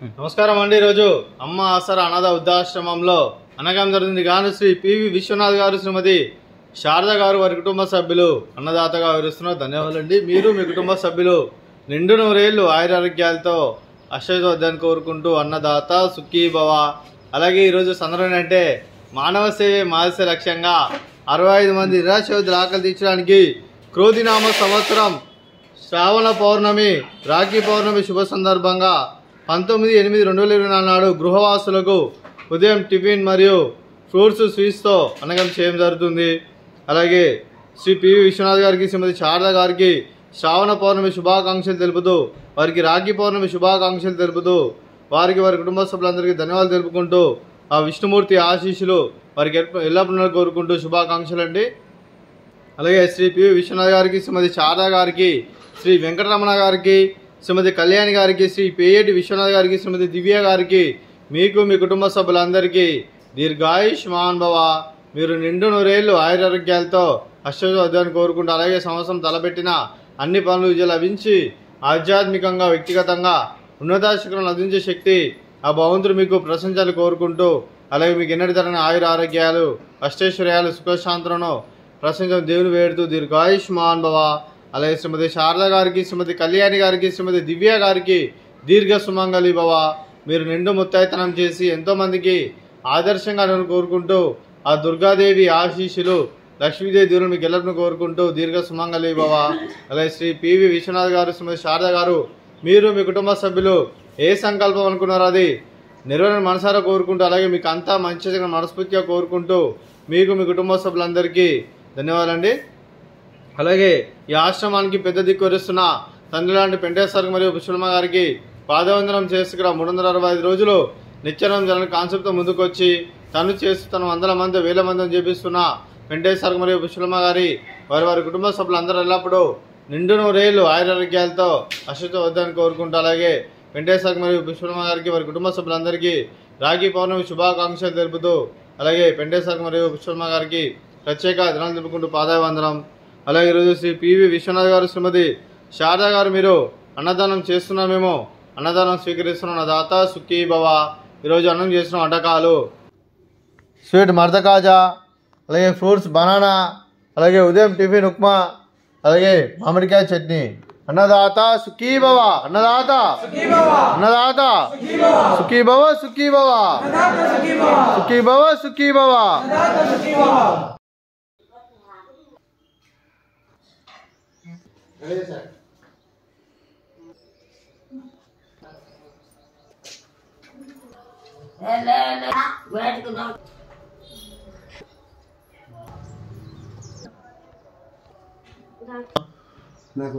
నమస్కారం అండి. ఈరోజు అమ్మ ఆసరా అనాథ వృద్ధాశ్రమంలో అనగం జరిగింది గాను శ్రీ పివి విశ్వనాథ్ గారు, శ్రీమతి శారద గారు, వారి కుటుంబ సభ్యులు అన్నదాతగా వివరిస్తున్నారు. ధన్యవాదాలండి. మీరు మీ కుటుంబ సభ్యులు నిండు నూరేళ్లు ఆయురారోగ్యాలతో అష్టైశ్వర్యాన్ని కోరుకుంటూ అన్నదాత సుఖీ భవ. అలాగే ఈరోజు సందర్భం అంటే మానవ సేవే మానస లక్ష్యంగా 65 మంది నిరాశ్రయుల ఆకలి తీర్చడానికి క్రోధినామ సంవత్సరం శ్రావణ పౌర్ణమి రాఖీ పౌర్ణమి శుభ సందర్భంగా 19/8/2024 నాడు గృహవాసులకు ఉదయం టిఫిన్ మరియు ఫ్రూట్స్ స్వీట్స్తో అనగం చేయడం జరుగుతుంది. అలాగే శ్రీ పివి విశ్వనాథ్ గారికి, శ్రీమతి శారద గారికి శ్రావణ పౌర్ణమి శుభాకాంక్షలు తెలుపుతూ, వారికి రాఖీ పౌర్ణమి శుభాకాంక్షలు తెలుపుతూ, వారికి వారి కుటుంబ సభ్యులందరికీ ధన్యవాదాలు తెలుపుకుంటూ ఆ విష్ణుమూర్తి ఆశీస్సులు వారికి ఎల్లప్పుడూ కోరుకుంటూ శుభాకాంక్షలు అండి. అలాగే శ్రీ పివి విశ్వనాథ్ గారికి, శ్రీమతి శారద గారికి, శ్రీ వెంకటరమణ గారికి, శ్రీమతి కళ్యాణి గారికి, శ్రీ పేయేటి విశ్వనాథ్ గారికి, శ్రీమతి దివ్య గారికి, మీకు మీ కుటుంబ సభ్యులందరికీ దీర్ఘాయుష్మాన్ భవ. మీరు నిండు నూరేళ్లు ఆయురారోగ్యాలతో అష్టైశ్వర్యాన్ని కోరుకుంటూ, అలాగే సంవత్సరం తలపెట్టిన అన్ని పనులు విజయం లభించి ఆధ్యాత్మికంగా వ్యక్తిగతంగా ఉన్నతాశిఖరం లభించే శక్తి ఆ భగవంతుడు మీకు ప్రశంసలు కోరుకుంటూ, అలాగే మీకు ఎన్నటి తరని ఆయుర ఆరోగ్యాలు అష్టైశ్వర్యాలు సుఖశాంతులను ప్రశంసలు దేవుని వేడుతూ దీర్ఘాయుష్మాన్ భవ. అలాగే శ్రీమతి శారద గారికి, శ్రీమతి కళ్యాణి గారికి, శ్రీమతి దివ్య గారికి దీర్ఘ సుమంగళి భవ. మీరు నిండు ముత్తైతనం చేసి ఎంతోమందికి ఆదర్శంగా కోరుకుంటూ ఆ దుర్గాదేవి ఆశీస్సులు లక్ష్మీదేవి దేవుని మీకు ఎల్లరిని కోరుకుంటూ దీర్ఘ సుమంగళి భవ. అలాగే శ్రీ పివి విశ్వనాథ్ గారు, శ్రీమతి శారద గారు, మీరు మీ కుటుంబ సభ్యులు ఏ సంకల్పం అనుకున్నారో అది నెరవేరణ మనసారా కోరుకుంటూ, అలాగే మీకు అంతా మంచిగా మనస్ఫూర్తిగా కోరుకుంటూ మీకు మీ కుటుంబ సభ్యులందరికీ ధన్యవాదాలండి. అలాగే ఈ ఆశ్రమానికి పెద్ద దిక్కు వరిస్తున్న తండ్రి లాంటి వెంకటేశ్వర మరియు పుష్పలమ్మ గారికి పాదవందనం చేసి ఇక్కడ 365 రోజులు నిత్యానం జరగని కాన్సెప్ట్తో ముందుకొచ్చి తను చేస్తూ తను వందల మంది వేల మందిని చేపిస్తున్న వెంకటేశ్వర మరియు పుష్పలమ్మ గారి వారి కుటుంబ సభ్యులందరూ ఎల్లప్పుడూ నిండు నూరేళ్లు ఆయురారోగ్యాలతో అష్టైశ్వర్యాన్ని కోరుకుంటూ, అలాగే వెంకటేశ్వర మరియు పుష్పలమ్మ గారికి వారి కుటుంబ సభ్యులందరికీ రాఖీ పౌర్ణమి శుభాకాంక్షలు తెలుపుతూ, అలాగే వెంకటేశ్వర మరియు పుష్పలమ్మ గారికి ప్రత్యేక దినాలు తెలుపుకుంటూ పాదాభివందనం. అలాగే ఈరోజు శ్రీ పివి విశ్వనాథ్ గారు, శ్రీమతి శారద గారు, మీరు అన్నదానం చేస్తున్నామేమో అన్నదానం స్వీకరిస్తున్నాం. అన్నదాత సుఖీ భవ. ఈరోజు అన్నం చేసిన వంటకాలు స్వీట్ మర్దకాజా, అలాగే ఫ్రూట్స్ బనానా, అలాగే ఉదయం టిఫిన్ ఉప్మా, అలాగే మామిడికాయ చట్నీ. అన్నదాత సుఖీ భవ. అన్నదాత అన్నదాత సుఖీ భవ. సుఖీ భవ. సుఖీ భవ. సుఖీ భవ. నాకు